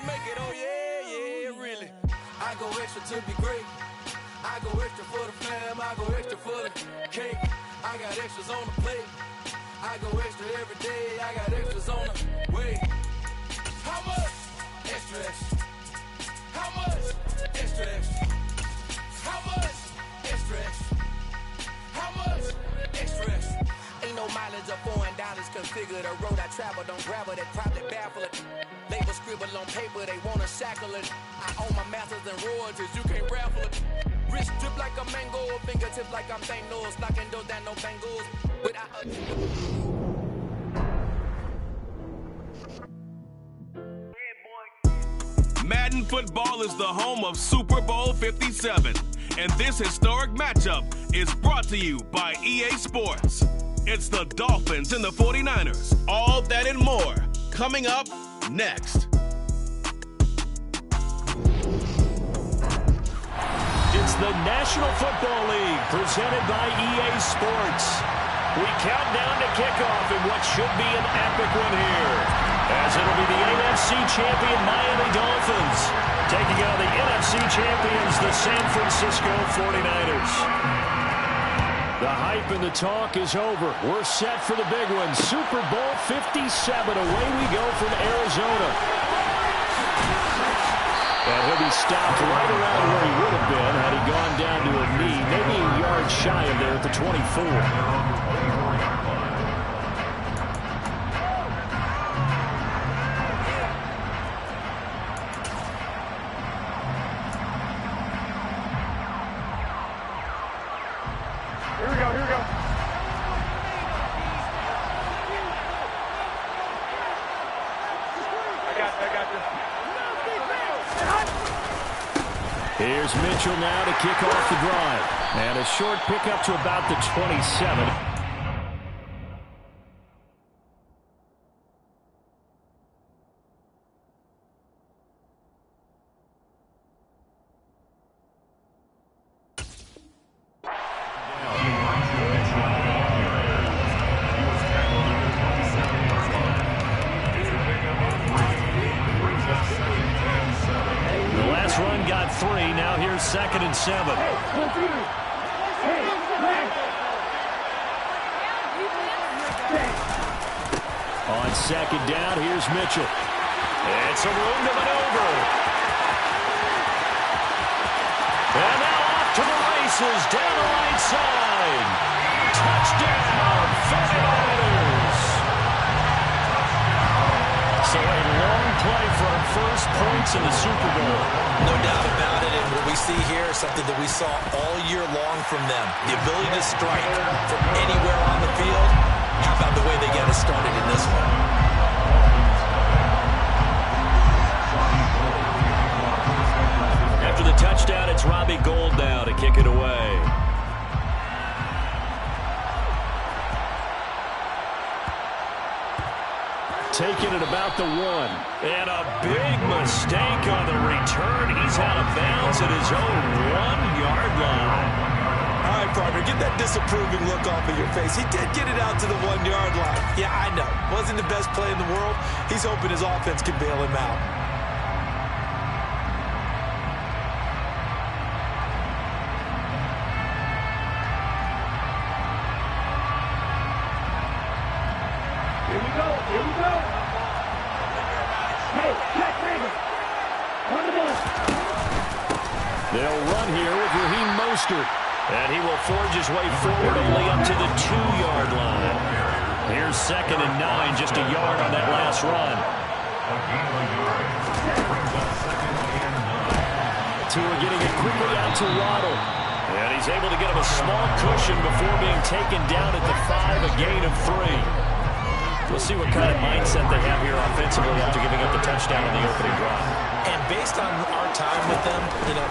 Make it, oh yeah, yeah, really. I go extra to be great. I go extra for the fam, I go extra for the cake. I got extras on the plate. I go extra every day, I got extras on the way. How much? Extra, extra. How much? Extra, extra. How much? Extra, extra. How much? Extra, extra. Ain't no mileage of $4 configure the road I travel. Don't gravel that probably baffle it. Label scribble on paper, they wanna shackle it. I own my masters and royalties, you can't raffle it. Wrist drip like a mango, fingertips like I'm Thanos. Knocking those down, no bangles. Madden football is the home of Super Bowl 57. And this historic matchup is brought to you by EA Sports. It's the Dolphins and the 49ers. All that and more coming up next. It's the National Football League presented by EA Sports. We count down to kickoff in what should be an epic one here, as it'll be the NFC champion Miami Dolphins taking on the NFC champions, the San Francisco 49ers. The hype and the talk is over. We're set for the big one. Super Bowl 57. Away we go from Arizona. And he'll be stopped right around where he would have been had he gone down to a knee, maybe a yard shy of there at the 24. Here's Mitchell now to kick off the drive. And a short pickup to about the 27. Second and 7. On second down, here's Mitchell. It's a room to maneuver. And now off to the races down the right side. Touchdown, 49ers. So a long play for our first points in the Super Bowl. No doubt about it, and what we see here is something that we saw all year long from them. The ability to strike from anywhere on the field. How about the way they get us started in this one? After the touchdown, it's Robbie Gould now to kick it away. Taking it about the 1. And a big mistake on the return. He's out of bounds at his own 1-yard line. All right, partner, get that disapproving look off of your face. He did get it out to the 1-yard line. Yeah, I know. Wasn't the best play in the world. He's hoping his offense can bail him out. They'll run here with Raheem Mostert. And he will forge his way forward only up to the 2-yard line. Here's second and 9, just a yard on that last run. Tua getting it quickly out to Waddle. And he's able to get him a small cushion before being taken down at the 5, a gain of 3. We'll see what kind of mindset they have here offensively after giving up the touchdown on the opening drive. And based on our time with them,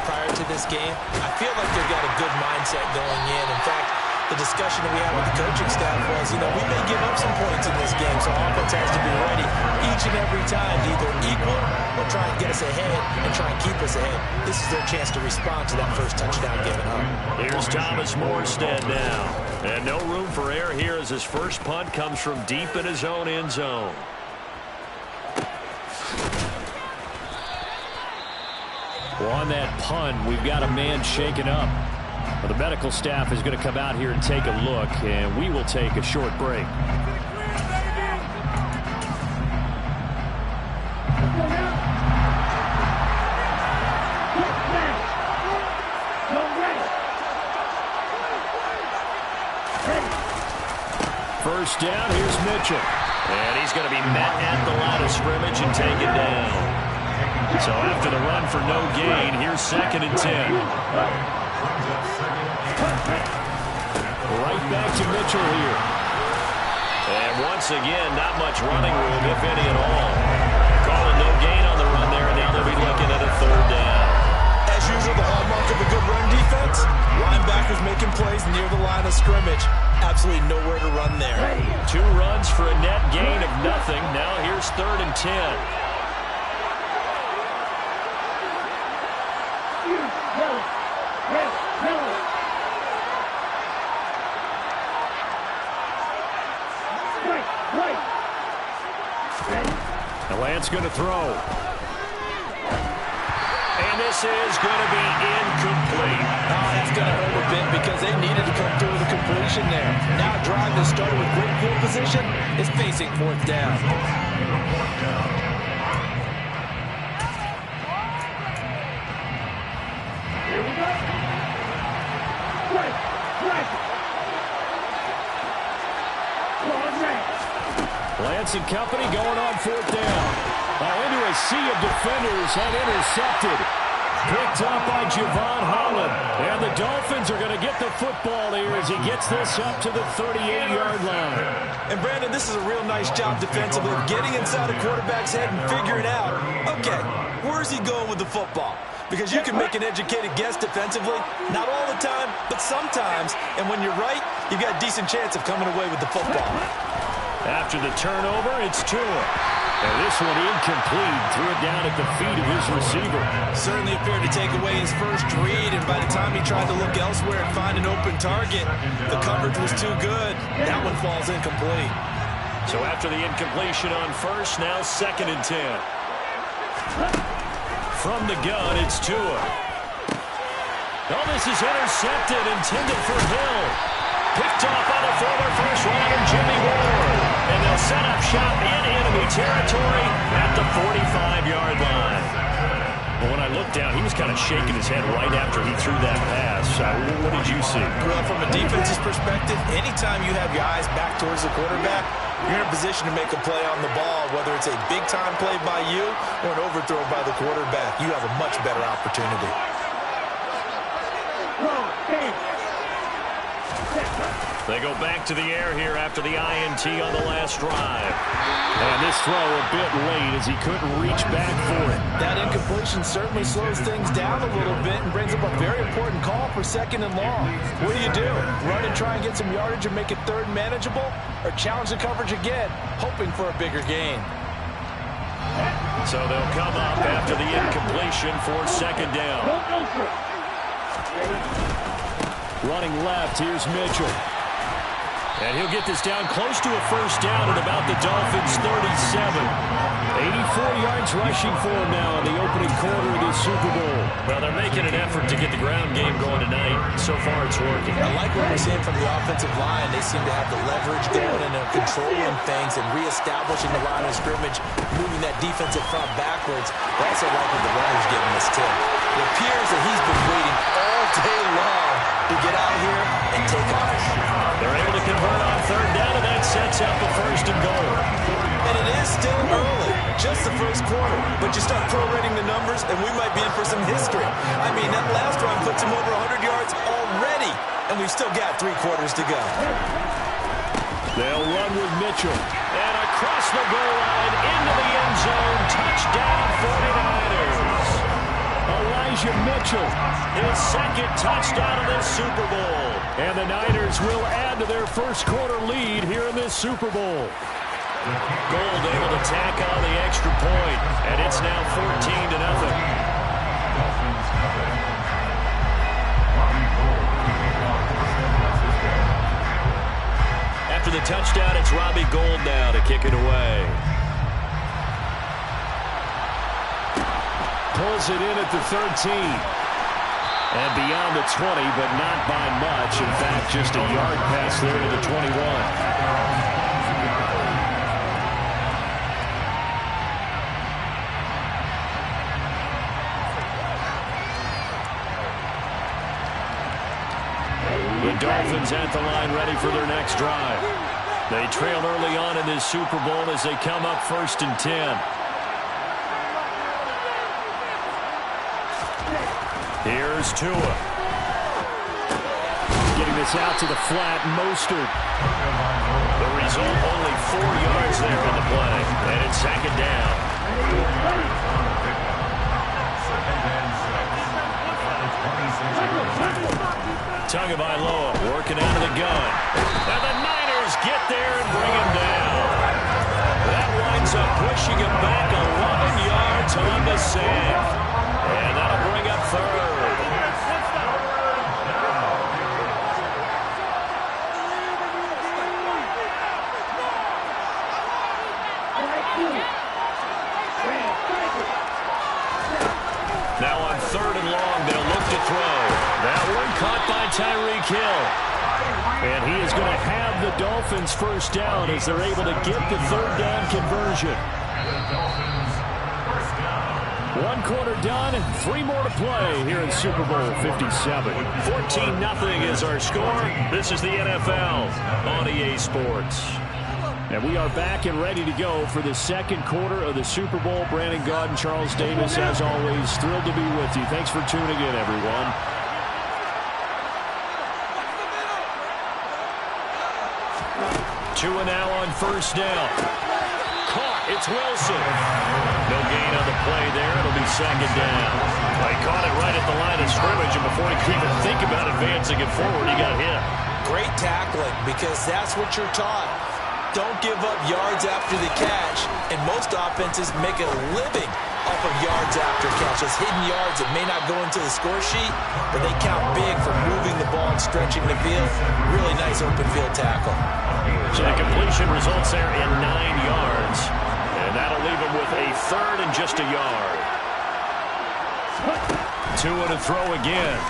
prior to this game, I feel like they've got a good mindset going in. In fact, the discussion that we had with the coaching staff was, we may give up some points in this game, so offense has to be ready each and every time to either equal or try and get us ahead and try and keep us ahead. This is their chance to respond to that first touchdown given up. Here's Thomas Morstead now. And no room for error here as his first punt comes from deep in his own end zone. on that punt, we've got a man shaken up. Well, the medical staff is going to come out here and take a look, and we will take a short break. First down, here's Mitchell. And he's going to be met at the line of scrimmage and taken down. So after the run for no gain, here's 2nd and 10. Right back to Mitchell here. And once again, not much running room, if any at all. Calling no gain on the run there, and now they'll be looking at a 3rd down. As usual, the hallmark of a good run defense, linebackers making plays near the line of scrimmage. Absolutely nowhere to run there. 2 runs for a net gain of nothing. Now here's 3rd and 10. The Lance going to throw. And this is going to be incomplete. That's going to hurt a bit because they needed to come through with a completion there. Now a drive that started with great field position is facing 4th down. Here we go. Right. Lance and company going on 4th down. Into a sea of defenders and intercepted. Picked up by Javon Holland. And the Dolphins are going to get the football here as he gets this up to the 38-yard line. And Brandon, this is a real nice job defensively of getting inside a quarterback's head and figuring out, okay, where's he going with the football? Because you can make an educated guess defensively, not all the time, but sometimes. And when you're right, you've got a decent chance of coming away with the football. After the turnover, it's Tua. And this one incomplete. Threw it down at the feet of his receiver. Certainly appeared to take away his first read, and by the time he tried to look elsewhere and find an open target, the coverage was too good. That one falls incomplete. So after the incompletion on first, now 2nd and 10. From the gun, it's Tua. Oh, this is intercepted, intended for Hill. Picked off by the former first-rounder Jimmy Ward. And they'll set up shop in enemy territory at the 45-yard line. Well, when I looked down, he was kind of shaking his head right after he threw that pass. What did you see? Well, from a defense's perspective, anytime you have your eyes back towards the quarterback, you're in a position to make a play on the ball, whether it's a big-time play by you or an overthrow by the quarterback. You have a much better opportunity. They go back to the air here after the INT on the last drive. And this throw a bit late as he couldn't reach back for it. That incompletion certainly slows things down a little bit and brings up a very important call for 2nd and long. What do? Run and try and get some yardage and make it 3rd manageable? Or challenge the coverage again, hoping for a bigger gain? So they'll come up after the incompletion for 2nd down. Running left, here's Mitchell. And he'll get this down close to a first down at about the Dolphins' 37. 84 yards rushing for him now in the opening quarter of this Super Bowl. Well, they're making an effort to get the ground game going tonight. So far, it's working. I like what we're seeing from the offensive line. They seem to have the leverage going and they're controlling things and reestablishing the line of scrimmage, moving that defensive front backwards. They also like what the runner's giving us, too. It appears that he's been waiting all day long to get out here and take off. They're able to convert on 3rd down, and that sets up a 1st and goal. And it is still early, just the first quarter. But you start prorating the numbers, and we might be in for some history. I mean, that last run puts him over 100 yards already, and we've still got 3 quarters to go. They'll run with Mitchell. And across the goal line, into the end zone, touchdown 49ers. Elijah Mitchell, his 2nd touchdown of this Super Bowl. And the Niners will add to their first quarter lead here in this Super Bowl. Gold able to tack on the extra point, and it's now 14-0. After the touchdown, it's Robbie Gould now to kick it away. pulls it in at the 13. And beyond the 20, but not by much. In fact, just a yard pass there to the 21. The Dolphins at the line ready for their next drive. They trail early on in this Super Bowl as they come up 1st and 10. Here's Tua. Getting this out to the flat, Mostert. The result, only 4 yards there on the play. And it's 2nd down. Tagovailoa working out of the gun. And the Niners get there and bring him down. That winds up pushing him back 11 yards on the sack. And that'll bring up 3rd. Now on 3rd and long, they'll look to throw. That one caught by Tyreek Hill. And he is going to have the Dolphins 1st down as they're able to get the 3rd down conversion. 1 quarter done, 3 more to play here in Super Bowl 57. 14-0 is our score. This is the NFL on EA Sports. And we are back and ready to go for the 2nd quarter of the Super Bowl. Brandon Gaud and Charles Davis, as always, thrilled to be with you. Thanks for tuning in, everyone. Tua now on 1st down. Caught. It's Wilson. No gain on the play there. It'll be 2nd down. He caught it right at the line of scrimmage, and before he could even think about advancing it forward, he got hit. Great tackling, because that's what you're taught. Don't give up yards after the catch, and most offenses make a living off of yards after catches. Hidden yards that may not go into the score sheet, but they count big for moving the ball and stretching the field. Really nice open field tackle. So the completion results there in 9 yards, and that'll leave him with a 3rd and just a yard. Tua to throw again.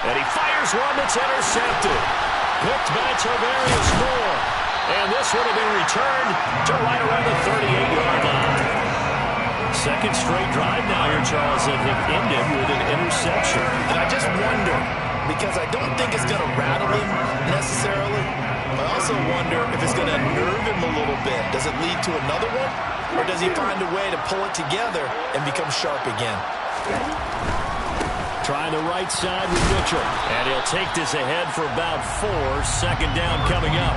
And he fires one that's intercepted. Picked by Tavarius Moore. And this one will be returned to right around the 38-yard line. 2nd straight drive now here, Charles, that have ended with an interception. And I just wonder, because I don't think it's going to rattle him necessarily, I also wonder if it's going to nerve him a little bit. Does it lead to another one? Or does he find a way to pull it together and become sharp again? Trying the right side with Mitchell. And he'll take this ahead for about 4. 2nd down coming up.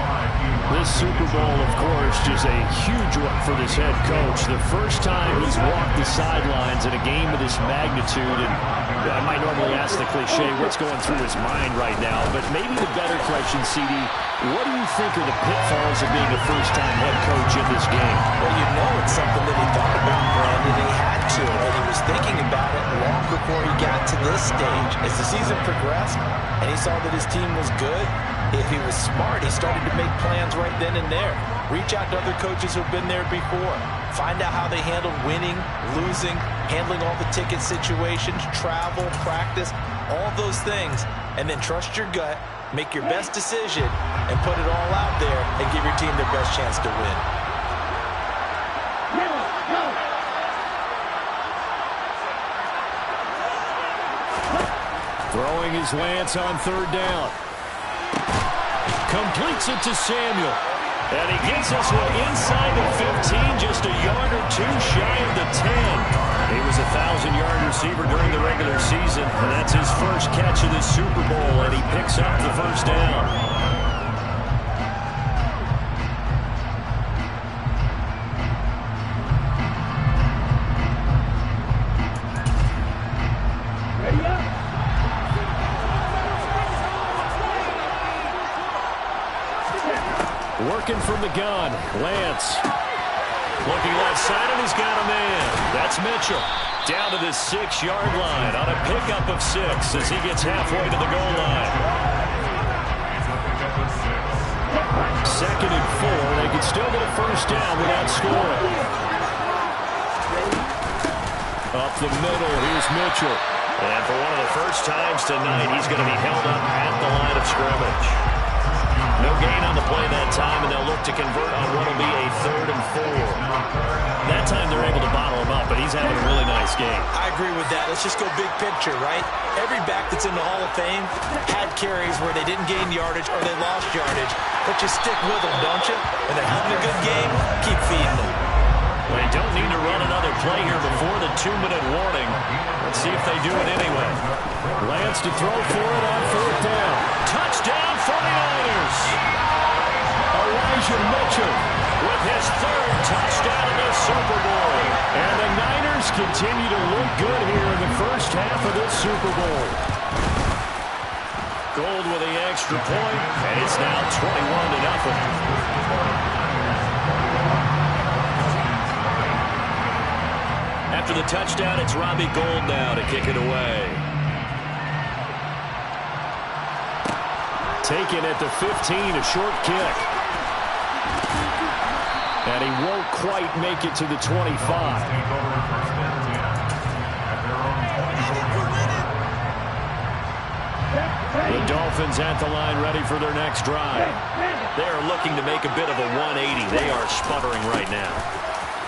This Super Bowl, of course, is a huge one for this head coach. The first time he's walked the sidelines in a game of this magnitude. And I might normally ask the cliche, what's going through his mind right now? But maybe the better question, CD, what do you think are the pitfalls of being a first-time head coach in this game? Well, you know it's something that he thought about, Brandon. He had to, and he was thinking about it long before he got to this stage. As the season progressed and he saw that his team was good, if he was smart, he started to make plans right then and there. Reach out to other coaches who've been there before. Find out how they handled winning, losing, handling all the ticket situations, travel, practice, all those things. And then trust your gut, make your best decision, and put it all out there and give your team their best chance to win. Throwing his Lance on 3rd down. Completes it to Samuel. And he gets this one inside the 15, just a yard or 2 shy of the 10. He was a 1,000-yard receiver during the regular season, and that's his first catch of this Super Bowl, and he picks up the 1st down. Working from the gun, Lance. Looking left side, and he's got a man. That's Mitchell. Down to the 6-yard line on a pickup of 6 as he gets halfway to the goal line. 2nd and 4. They can still get a 1st down without scoring. Up the middle, here's Mitchell. And for one of the first times tonight, he's going to be held up at the line of scrimmage. No gain on the play that time, and they'll look to convert on what will be a 3rd and 4. That time they're able to bottle him up, but he's having a really nice game. I agree with that. Let's just go big picture, right? Every back that's in the Hall of Fame had carries where they didn't gain yardage or they lost yardage. But you stick with them, don't you? When they're having a good game, keep feeding them. They don't need to run another play here before the 2-minute warning. Let's see if they do it anyway. Lance to throw for it on 4th down. Touchdown 49ers! Elijah Mitchell with his 3rd touchdown in the Super Bowl. And the Niners continue to look good here in the first half of this Super Bowl. Gold with the extra point, and it's now 21-0. After the touchdown, it's Robbie Gould now to kick it away. Taken at the 15, a short kick. And he won't quite make it to the 25. The Dolphins at the line ready for their next drive. They are looking to make a bit of a 180. They are sputtering right now.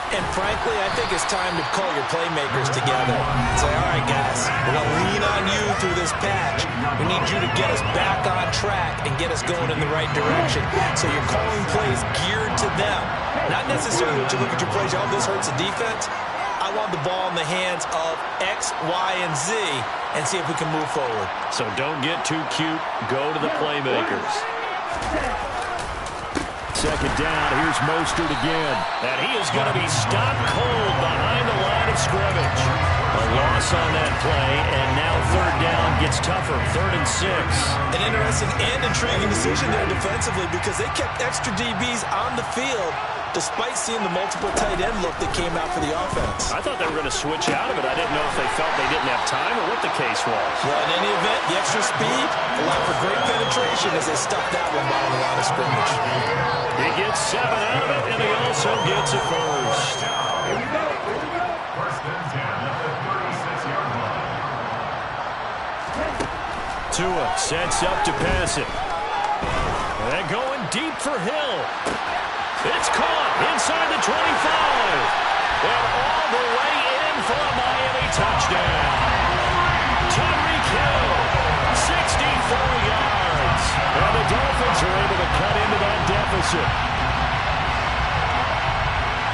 And frankly, I think it's time to call your playmakers together and say, all right, guys, we're going to lean on you through this patch. We need you to get us back on track and get us going in the right direction. So you're calling plays geared to them. Not necessarily when you look at your plays, oh, this hurts the defense. I want the ball in the hands of X, Y, and Z and see if we can move forward. So don't get too cute. Go to the playmakers. Second down, here's Mostert again. And he is going to be stopped cold behind the line of scrimmage. A loss on that play, and now 3rd down gets tougher, 3rd and 6. An interesting and intriguing decision there defensively because they kept extra DBs on the field despite seeing the multiple tight end look that came out for the offense. I thought they were going to switch out of it. I didn't know if they felt they didn't have time or what the case was. Well, in any event, the extra speed allowed for great penetration as they stuffed that one behind the line of scrimmage. He gets 7 out of it, and he also gets a first. Here we go. 1st and 10 at the 36-yard line. Tua sets up to pass it. And going deep for Hill. It's caught inside the 25. And all the way in for a Miami touchdown. Tyreek Hill, 64 yards. And the Dolphins are able to cut into that deficit.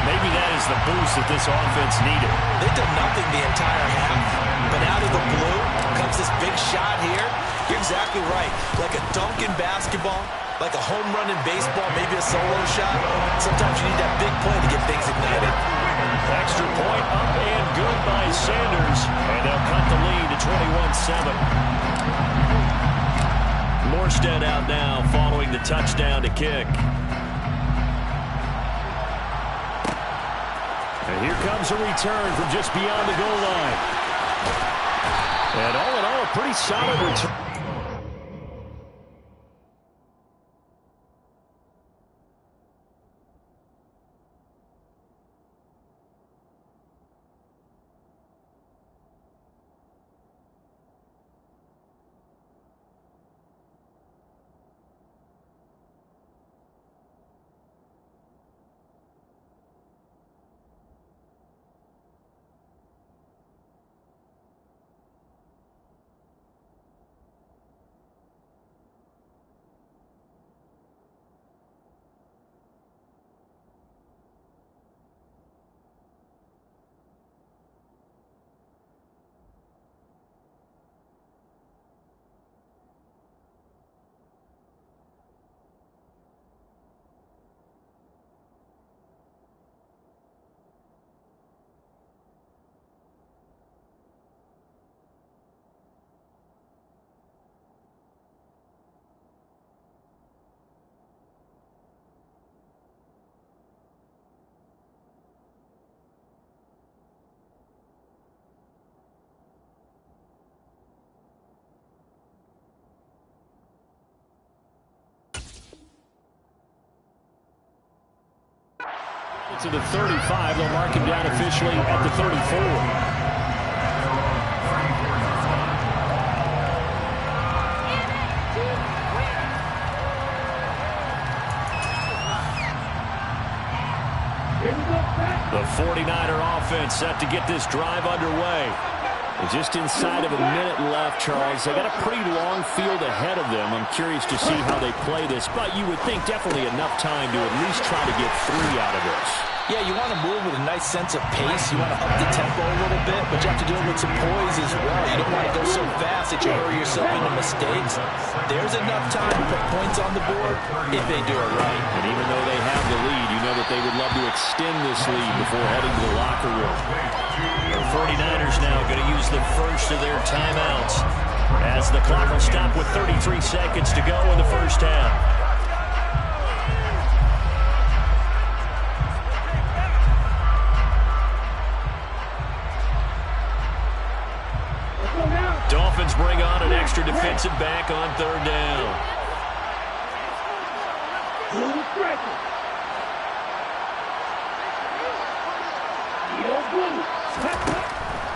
Maybe that is the boost that this offense needed. They did nothing the entire half, but out of the blue comes this big shot here. You're exactly right. Like a dunk in basketball, like a home run in baseball, maybe a solo shot. Sometimes you need that big play to get things ignited. Extra point up and good by Sanders. And they'll cut the lead to 21-7. Morstead out now following the touchdown to kick. And here comes a return from just beyond the goal line. And all in all, a pretty solid return. To the 35, they'll mark him down officially at the 34. The 49er offense set to get this drive underway. Just inside of a minute left, Charles. They got a pretty long field ahead of them. I'm curious to see how they play this, but you would think definitely enough time to at least try to get 3 out of this. Yeah, you want to move with a nice sense of pace. You want to up the tempo a little bit, but you have to do it with some poise as well. You don't want to go so fast that you hurry yourself into mistakes. There's enough time to put points on the board if they do it right. And even though they have the lead, you know that they would love to extend this lead before heading to the locker room. The 49ers now going to use the first of their timeouts as the clock will stop with 33 seconds to go in the first half. Dolphins bring on an extra defensive back on 3rd down.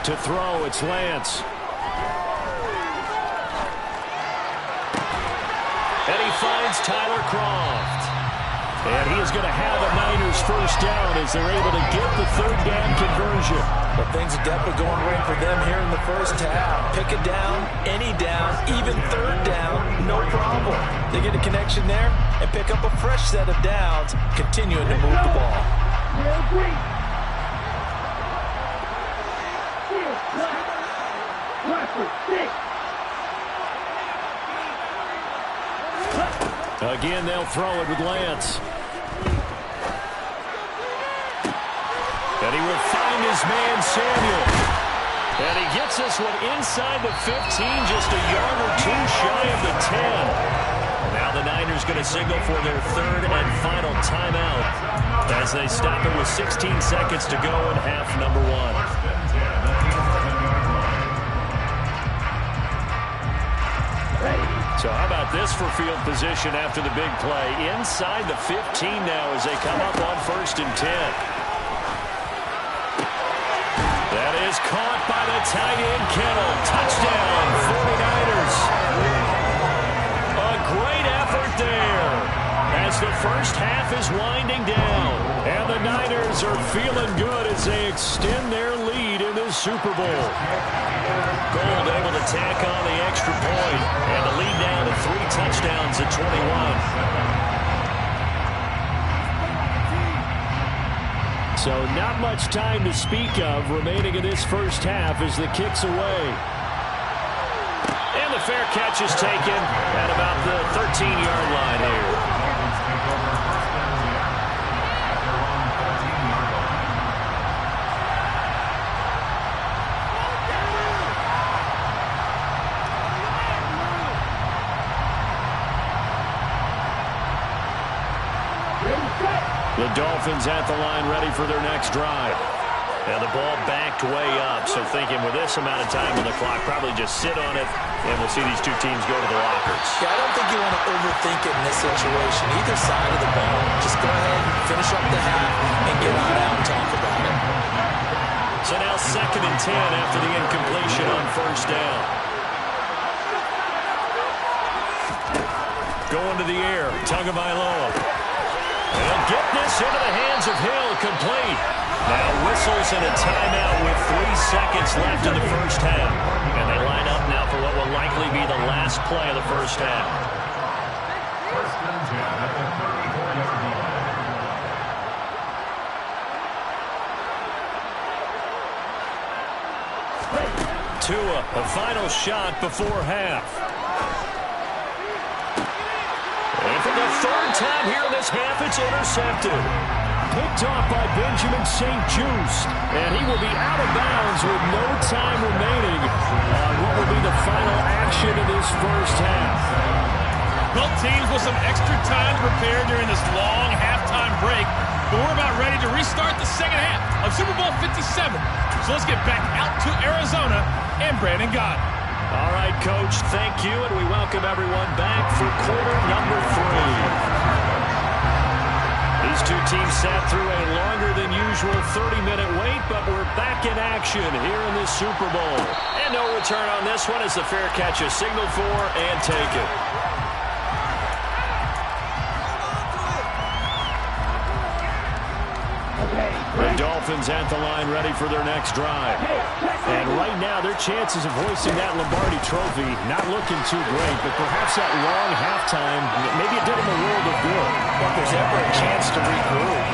To throw, it's Lance. And he finds Tyler Kroft. And he is going to have a Niners first down as they're able to get the 3rd down conversion. But things are definitely going right for them here in the first half. Pick a down, any down, even 3rd down, no problem. They get a connection there and pick up a fresh set of downs, continuing to move the ball. Again, they'll throw it with Lance. And he will find his man, Samuel. And he gets this one inside the 15, just a yard or 2 shy of the 10. Now the Niners going to signal for their 3rd and final timeout as they stop it with 16 seconds to go in half number 1. So how about this for field position after the big play? Inside the 15 now as they come up on 1st and 10. That is caught by the tight end, Kittle. Touchdown, 49ers. A great effort there as the first half is winding down. And the Niners are feeling good as they extend their lead in this Super Bowl. Gold able to tack on the extra point and the lead down to 3 touchdowns at 21. So not much time to speak of remaining in this first half as the kick's away. And the fair catch is taken at about the 13-yard line here. The Dolphins at the line ready for their next drive. Now the ball backed way up, so thinking with this amount of time on the clock, probably just sit on it, and we'll see these 2 teams go to the lockers. Yeah, I don't think you want to overthink it in this situation. Either side of the ball, just go ahead and finish up the half and get on out and talk about it. So now 2nd and 10 after the incompletion on 1st down. Going to the air, Tagovailoa. They'll get this into the hands of Hill, complete. Now whistles and a timeout with 3 seconds left in the first half. And they line up now for what will likely be the last play of the first half. 1st and 10 at the 34-yard line. Tua, a final shot before half. And for the 3rd time here in this half, it's intercepted. Picked off by Benjamin St-Juste. And he will be out of bounds with no time remaining on what will be the final action of this first half. Both teams with some extra time to prepare during this long halftime break. But we're about ready to restart the second half of Super Bowl 57. So let's get back out to Arizona and Brandon Gott. All right, Coach, thank you, and we welcome everyone back for quarter number 3. These 2 teams sat through a longer than usual 30-minute wait, but we're back in action here in this Super Bowl. And no return on this one as the fair catch is signaled for and taken. The Dolphins at the line ready for their next drive. And right now, their chances of hoisting that Lombardi trophy not looking too great, but perhaps that long halftime, maybe it did them a world of good. If there's ever a chance to regroup,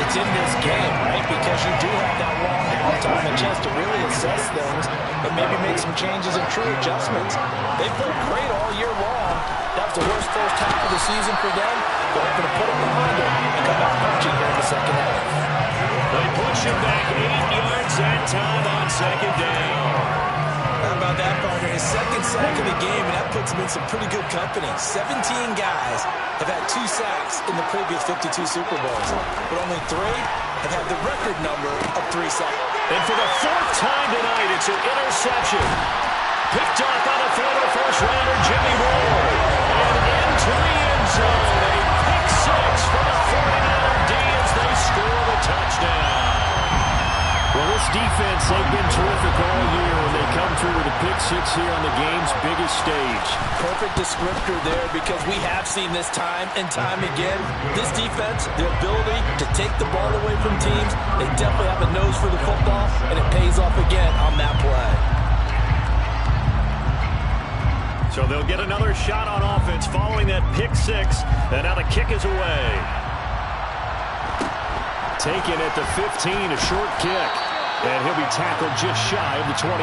it's in this game, right? Because you do have that long halftime, a chance to really assess things and maybe make some changes and true adjustments. They've played great all year long. That was the worst first half of the season for them. They're hoping to put it behind them and come out punching here in the second half. They push him back 8 yards that time on second down. How about that, partner? His second sack of the game, and that puts him in some pretty good company. 17 guys have had 2 sacks in the previous 52 Super Bowls, but only 3 have had the record number of 3 sacks. And for the 4th time tonight, it's an interception. Picked off on a former first-rounder, Jimmy Ward. And into the end zone, a pick 6 for the 49er D as they score the touchdown. Well, this defense, they've been terrific all year when they come through with a pick 6 here on the game's biggest stage. Perfect descriptor there, because we have seen this time and time again. This defense, their ability to take the ball away from teams, they definitely have a nose for the football, and it pays off again on that play. So they'll get another shot on offense following that pick 6, and now the kick is away. Taken at the 15, a short kick. And he'll be tackled just shy of the 25.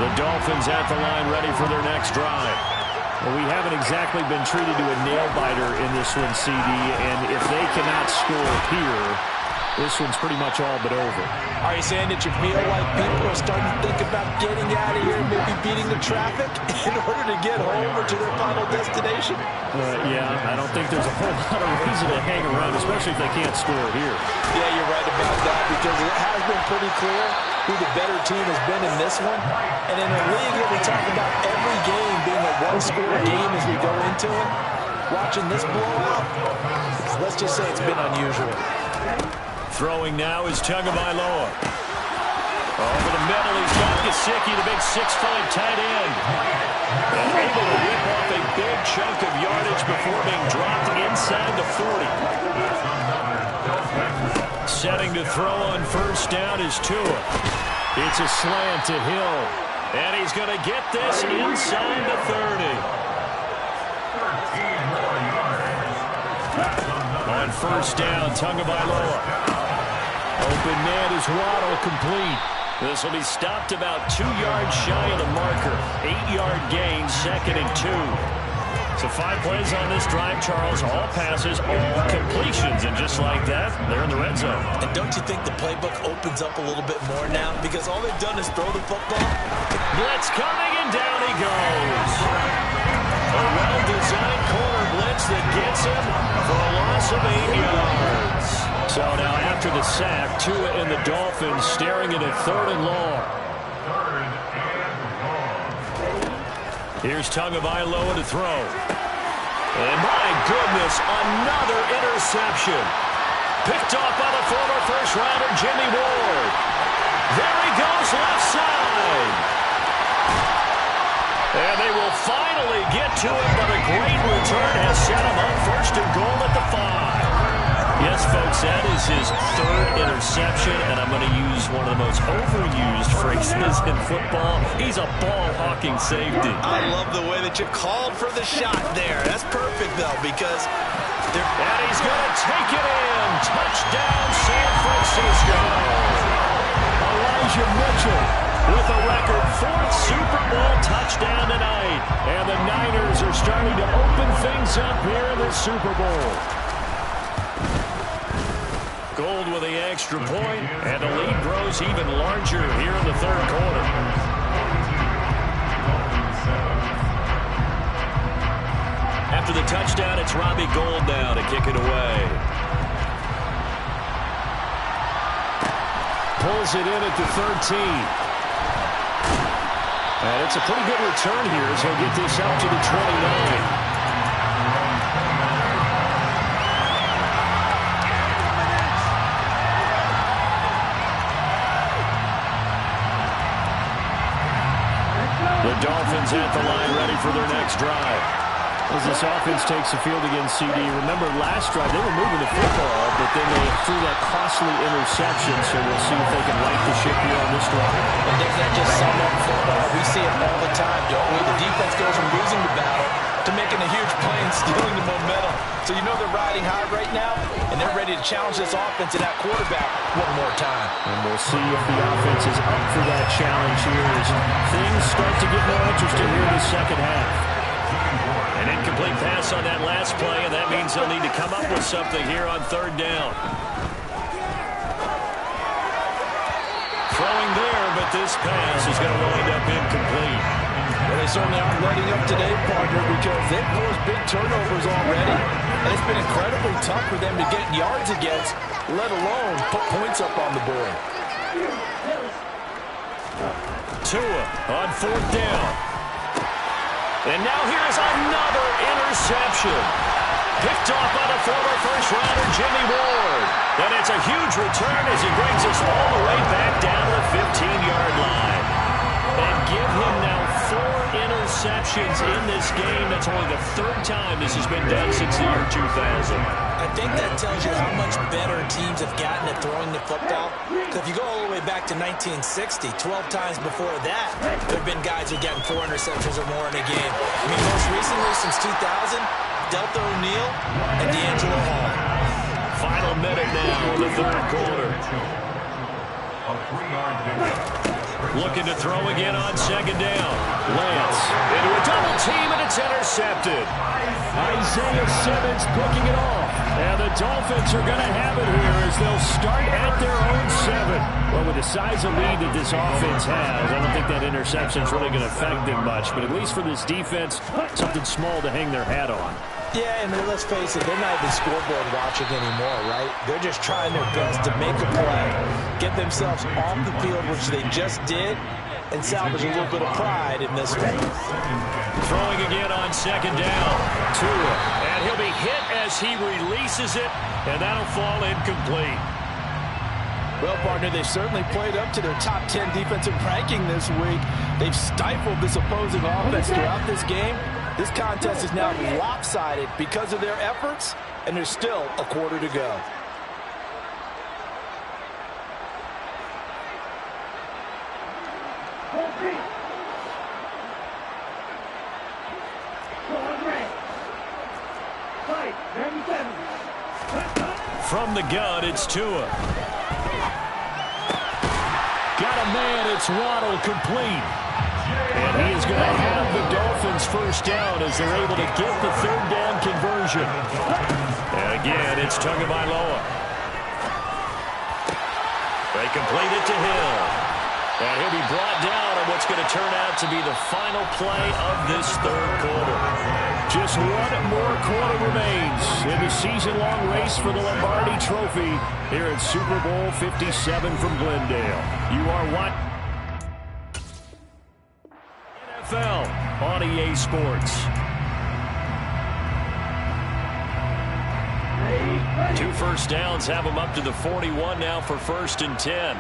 The Dolphins at the line ready for their next drive. Well, we haven't exactly been treated to a nail-biter in this one, CD, and if they cannot score here, this one's pretty much all but over. Are you saying that you feel like people are starting to think about getting out of here and maybe beating the traffic in order to get home or to their final destination? Yeah, I don't think there's a whole lot of reason to hang around, especially if they can't score here. Yeah, you're right about that, because it has been pretty clear who the better team has been in this one. And in a league where we talk about every game being a one-score game as we go into it, watching this blowout, let's just say it's been unusual. Throwing now is Tagovailoa. Over the middle, he's got Gesicki, the big 6'5" tight end. And able to whip off a big chunk of yardage before being dropped inside the 40. Setting to throw on first down is Tua. It's a slant to Hill. And he's going to get this inside the 30. On first down, Tagovailoa. Open man is Waddle, complete. This will be stopped about 2 yards shy of the marker. 8-yard gain, 2nd and 2. So 5 plays on this drive, Charles. All passes, all completions. And just like that, they're in the red zone. And don't you think the playbook opens up a little bit more now? Because all they've done is throw the football. Blitz coming, and down he goes. A well-designed corner blitz that gets him for a loss of 8 yards. So now after the sack, Tua and the Dolphins staring at a 3rd and long. Here's Tagovailoa to throw. And my goodness, another interception. Picked off by the former first-rounder, Jimmy Ward. There he goes, left side. And they will finally get to it, but a great return has set him up 1st and goal at the 5. Yes, folks, that is his 3rd interception, and I'm going to use one of the most overused phrases in football. He's a ball-hawking safety. I love the way that you called for the shot there. That's perfect, though, because they're... And he's going to take it in. Touchdown, San Francisco. Elijah Mitchell with a record 4th Super Bowl touchdown tonight. And the Niners are starting to open things up here in the Super Bowl. Gold with the extra point, and the lead grows even larger here in the 3rd quarter. After the touchdown, it's Robbie Gould now to kick it away. Pulls it in at the 13. And it's a pretty good return here as he'll get this out to the 29. The Dolphins at the line, ready for their next drive. As this offense takes the field against CD, remember last drive they were moving the football, but then they threw that costly interception, so we'll see if they can right the ship here on this drive. And does that just sum up football? We see it all the time, don't we? The defense goes from losing the battle to making a huge play and stealing the momentum. So you know they're riding high right now, and they're ready to challenge this offense and that quarterback one more time. And we'll see if the offense is up for that challenge here as things start to get more interesting here in the second half. An incomplete pass on that last play, and that means they'll need to come up with something here on third down. Throwing there, but this pass is going to wind up incomplete. Well, they certainly aren't letting up today, partner, because they've caused big turnovers already. And it's been incredibly tough for them to get yards against, let alone put points up on the board. Tua on fourth down. And now here's another interception. Picked off by the former first-rounder Jimmy Ward. And it's a huge return as he brings us all the way back down to the 15-yard line. And give him now 4 interceptions in this game. That's only the third time this has been done since the year 2000. I think that tells you how much better teams have gotten at throwing the football. Because if you go all the way back to 1960, 12 times before that, there have been guys who have gotten 4 interceptions or more in a game. I mean, most recently, since 2000, Delta O'Neal and D'Angelo Hall. Final minute now in the third quarter. A 3-yard pickup. Looking to throw again on second down. Lance into a double team, and it's intercepted. Isaiah Simmons picking it off. And the Dolphins are going to have it here as they'll start at their own 7. Well, with the size of lead that this offense has, I don't think that interception is really going to affect them much. But at least for this defense, something small to hang their hat on. Yeah, and let's face it, they're not even scoreboard watching anymore, right? They're just trying their best to make a play, get themselves off the field, which they just did, and salvage a little bit of pride in this one. Throwing again on second down. Tua, and he'll be hit as he releases it, and that'll fall incomplete. Well, partner, they've certainly played up to their top 10 defensive ranking this week. They've stifled this opposing offense throughout this game. This contest is now lopsided because of their efforts, and there's still a quarter to go. From the gun, it's Tua. Got a man, it's Waddle, complete. And he is going to have the Dolphins first down as they're able to get the third down conversion. And again, it's Tagovailoa. They complete it to Hill. And he'll be brought down on what's going to turn out to be the final play of this third quarter. Just one more quarter remains in the season-long race for the Lombardi Trophy here at Super Bowl 57 from Glendale. You are watching NFL on EA Sports. 2 first downs have them up to the 41 now for 1st and 10.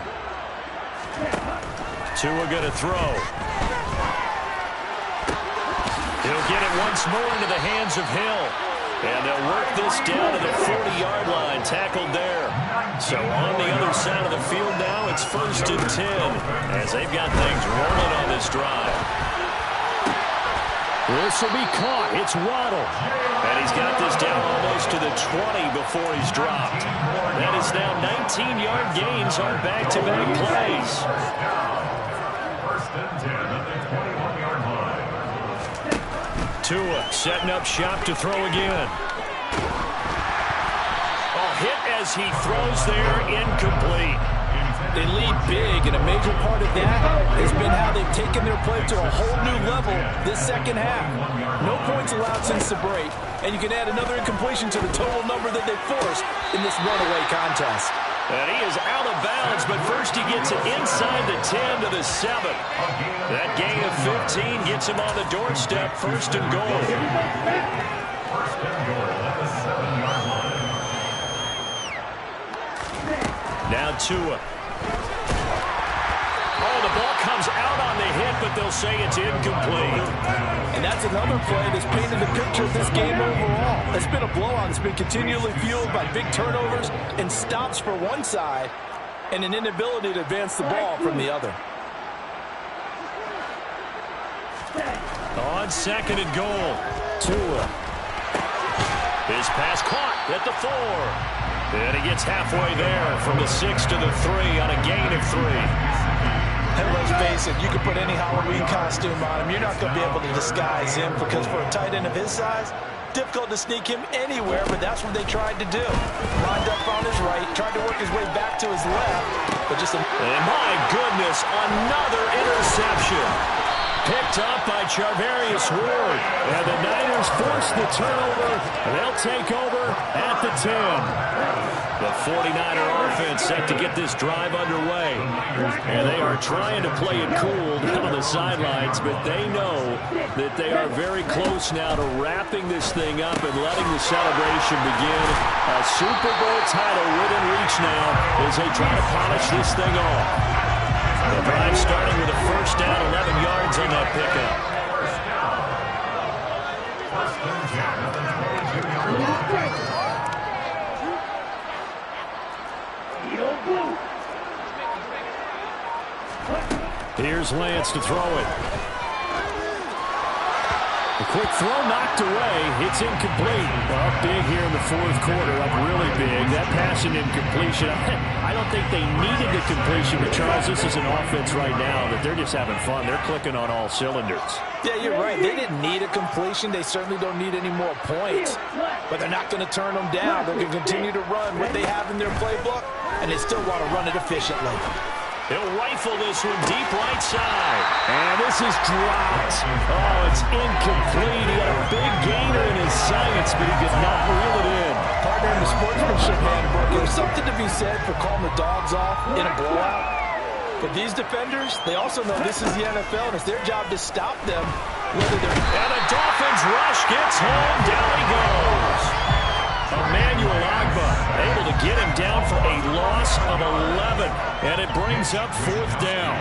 Tua going to throw. He'll get it once more into the hands of Hill. And they'll work this down to the 40-yard line, tackled there. So on the other side of the field now, it's 1st and 10 as they've got things rolling on this drive. This will be caught. It's Waddle. And he's got this down almost to the 20 before he's dropped. That is now 19-yard gains on back-to-back plays. 1st and 10 at the 21-yard line. Tua setting up shop to throw again. Oh, hit as he throws there, incomplete. They lead big, and a major part of that has been how they've taken their play to a whole new level this second half. No points allowed since the break, and you can add another incompletion to the total number that they forced in this runaway contest. And he is out of bounds, but first he gets it inside the 10 to the 7. That gain of 15 gets him on the doorstep, 1st and goal. 1st and goal at the 7-yard line. Now Tua. Oh, the ball comes out on the hit, but they'll say it's incomplete. And that's another play that's painted the picture of this game overall. It's been a blowout. It's been continually fueled by big turnovers and stops for one side and an inability to advance the ball from the other. On second and goal, Tua. His pass caught at the 4. And he gets halfway there from the 6 to the 3 on a gain of 3. And let's face it, you can put any Halloween costume on him. You're not going to be able to disguise him because for a tight end of his size, difficult to sneak him anywhere, but that's what they tried to do. Lined up on his right, tried to work his way back to his left, but just a... And my goodness, another interception. Picked up by Charvarius Ward. And the Niners force the turnover. They'll take over at the 10. The 49er offense set to get this drive underway. And they are trying to play it cool down on the sidelines, but they know that they are very close now to wrapping this thing up and letting the celebration begin. A Super Bowl title within reach now as they try to polish this thing off. The drive starting with a first down, 11 yards on that pickup. Here's Lance to throw it. A quick throw knocked away. It's incomplete. Up big here in the fourth quarter. Up really big. That pass and incompletion. I don't think they needed the completion, but Charles, this is an offense right now that they're just having fun. They're clicking on all cylinders. Yeah, you're right. They didn't need a completion. They certainly don't need any more points. But they're not going to turn them down. They're going to continue to run what they have in their playbook, and they still want to run it efficiently. He'll rifle this one deep right side. And this is dropped. Oh, it's incomplete. He had a big gainer in his sights, but he did not reel it in. Partner in the sportsmanship handbook, there's something to be said for calling the dogs off in a blowout. But these defenders, they also know this is the NFL, and it's their job to stop them. Whether they're... And the Dolphins rush gets home. Down he goes. Emmanuel Agba able to get him down for a loss of 11. And it brings up fourth down.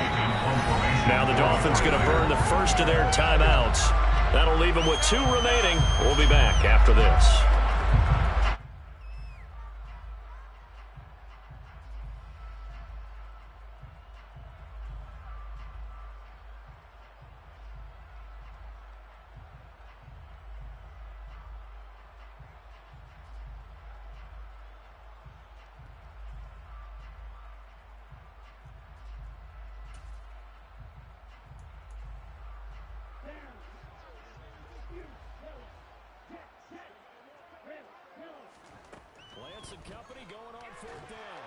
Now the Dolphins going to burn the first of their timeouts. That'll leave them with 2 remaining. We'll be back after this. And company going on fourth down.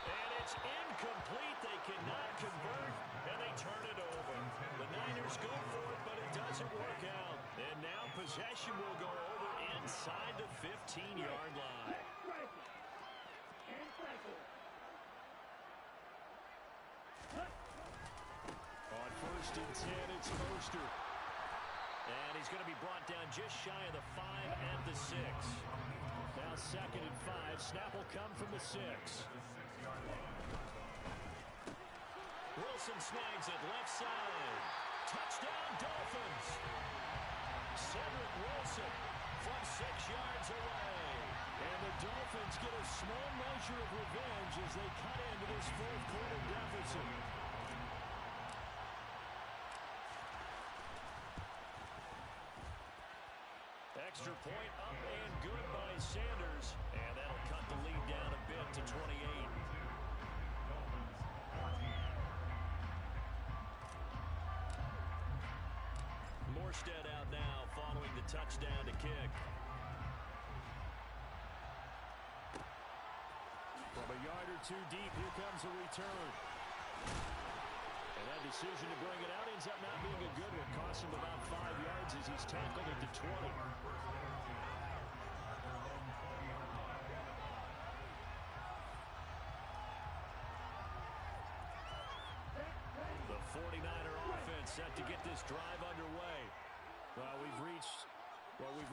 And it's incomplete. They cannot convert, and they turn it over. The Niners go for it, but it doesn't work out. And now possession will go over inside the 15-yard line. On first and 10, it's Foster. And he's going to be brought down just shy of the 5 and the 6. Now second and 5. Snap will come from the 6. Wilson snags it left side. Touchdown Dolphins. Cedric Wilson from 6 yards away. And the Dolphins get a small measure of revenge as they cut into this fourth quarter deficit. Extra point up and good by Sanders. And that'll cut the lead down a bit to 28. Morstead out now following the touchdown to kick. From a yard or 2 deep, here comes a return. And that decision to bring it out ends up not being a good one. Cost him about 5 yards as he's tackled at the 20. The 49er offense set to get this drive underway. Well, we've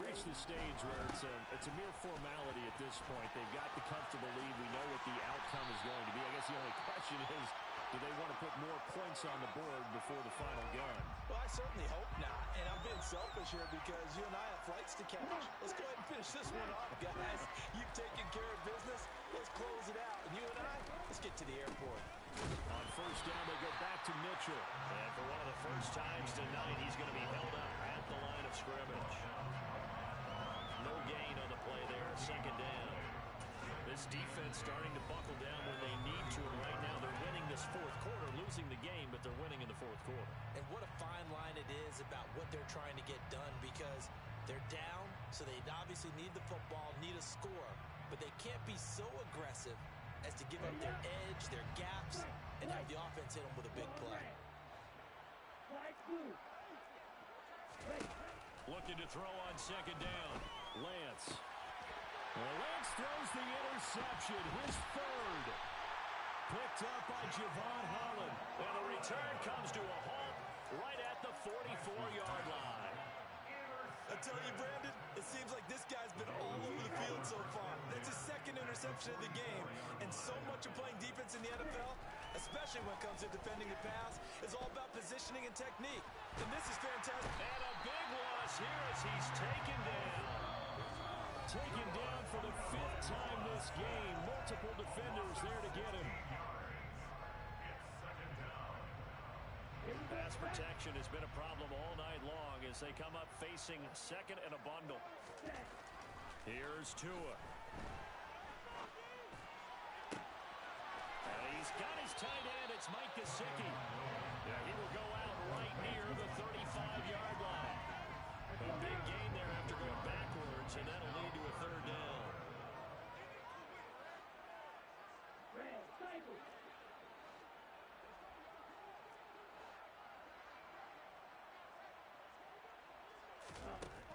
reached the stage where it's a mere formality at this point. They've got the comfortable lead. We know what the outcome is going to be. I guess the only question is, Do they want to put more points on the board before the final gun? Well, I certainly hope not. And I'm being selfish here because you and I have flights to catch. Let's go ahead and finish this one off, guys. You've taken care of business. Let's close it out. And you and I, let's get to the airport. On first down, they go back to Mitchell. And for one of the first times tonight, he's going to be held up at the line of scrimmage. No gain on the play there, second down. This defense starting to buckle down when they need to, and right now they're winning this fourth quarter, losing the game, but they're winning in the fourth quarter. And what a fine line it is about what they're trying to get done, because they're down, so they obviously need the football, need a score, but they can't be so aggressive as to give up their edge, their gaps, and have the offense hit them with a big play. Looking to throw on second down. Lance. Well, Lance throws the interception, his third. Picked up by Javon Holland. And the return comes to a halt right at the 44-yard line. I tell you, Brandon, it seems like this guy's been all over the field so far. That's his second interception of the game. And so much of playing defense in the NFL, especially when it comes to defending the pass, is all about positioning and technique. And this is fantastic. And a big loss here as he's taken down. Taken down for the fifth time this game. Multiple defenders there to get him. Pass protection has been a problem all night long as they come up facing second and a bundle. Here's Tua. And he's got his tight end. It's Mike Gesicki. Yeah, he will go out right near the 35-yard line. A big gain there after going backwards, and that'll lead to a third down.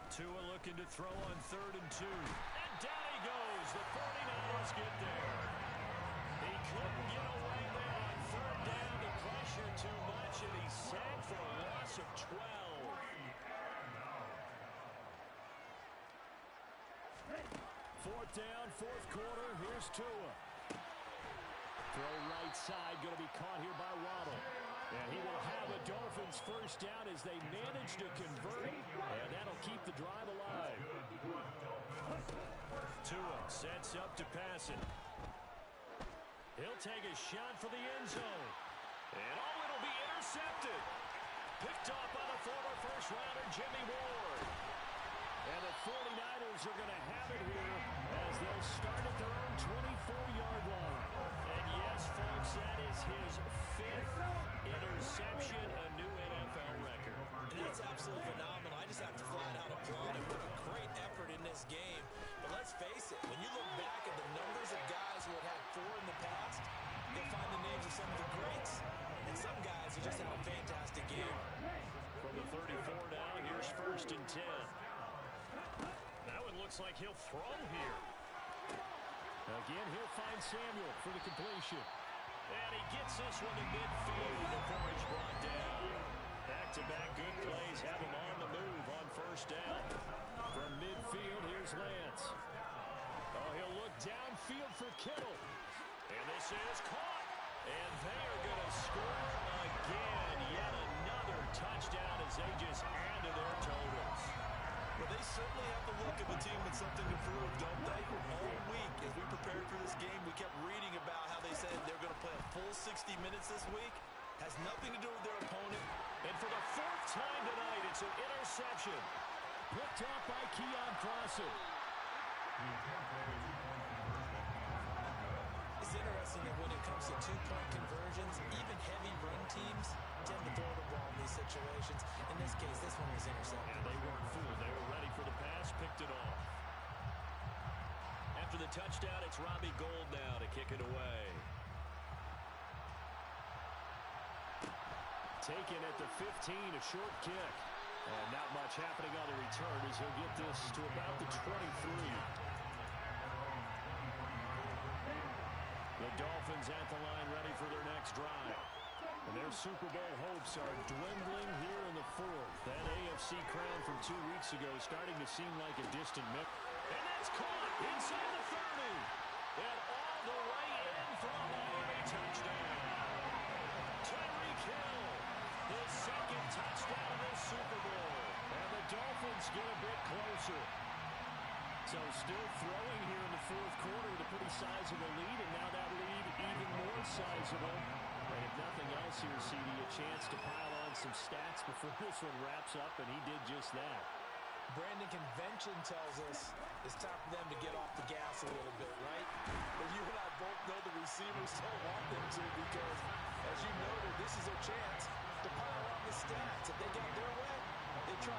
Tua looking to throw on 3rd and 2. And down he goes. The 49ers get there. He couldn't get away there on 3rd down. The pressure too much, and he's sacked for a loss of 12. 4th down, 4th quarter. Here's Tua. Throw right side, going to be caught here by Waddle. And he will have a Dolphins first down as they manage to convert. And that'll keep the drive alive. Tua sets up to pass it. He'll take a shot for the end zone. And it'll be intercepted. Picked off by the former first-rounder Jimmy Ward. And the 49ers are going to have it here as they'll start at their own 24-yard line. And yes, folks, that is his 5th interception, a new NFL record. And that's absolutely phenomenal. I just have to flat out applaud him. What a great effort in this game. But let's face it, when you look back at the numbers of guys who have had 4 in the past, you'll find the names of some of the greats. And some guys who just had a fantastic game. From the 34 now, here's 1st and 10. That one looks like he'll throw here. Again, he'll find Samuel for the completion. And he gets this one to midfield before he's brought down. Back-to-back good plays have him on the move on 1st down. From midfield, here's Lance. Oh, he'll look downfield for Kittle. And this is caught. And they are going to score again. Yet another touchdown as they just add to their totals. Well, they certainly have the look of a team with something to prove, don't they? All week, as we prepared for this game, we kept reading about how they said they're going to play a full 60 minutes this week. Has nothing to do with their opponent. And for the 4th time tonight, it's an interception. Picked off by Keon Crossen. It's interesting that when it comes to 2-point conversions, even heavy run teams tend to throw the ball in these situations. In this case, this one was intercepted. And they weren't fooled. They were ready for the pass, picked it off. After the touchdown, it's Robbie Gould now to kick it away. Taken at the 15, a short kick. And not much happening on the return as he'll get this to about the 23. The Dolphins at the line ready for their next drive. And their Super Bowl hopes are dwindling here in the 4th. That AFC crown from 2 weeks ago is starting to seem like a distant memory. And that's caught inside the 30. And all the way in for a Miami touchdown. stakes get a bit closer. So still throwing here in the fourth quarter with a pretty sizable lead, and now that lead even more sizable. And if nothing else here, CD, a chance to pile on some stats before this one wraps up, and he did just that. Brandon, convention tells us it's time for them to get off the gas a little bit, right? But you and I both know the receivers don't want them to, because, as you noted, this is a chance to pile on the stats. If they get their way, they try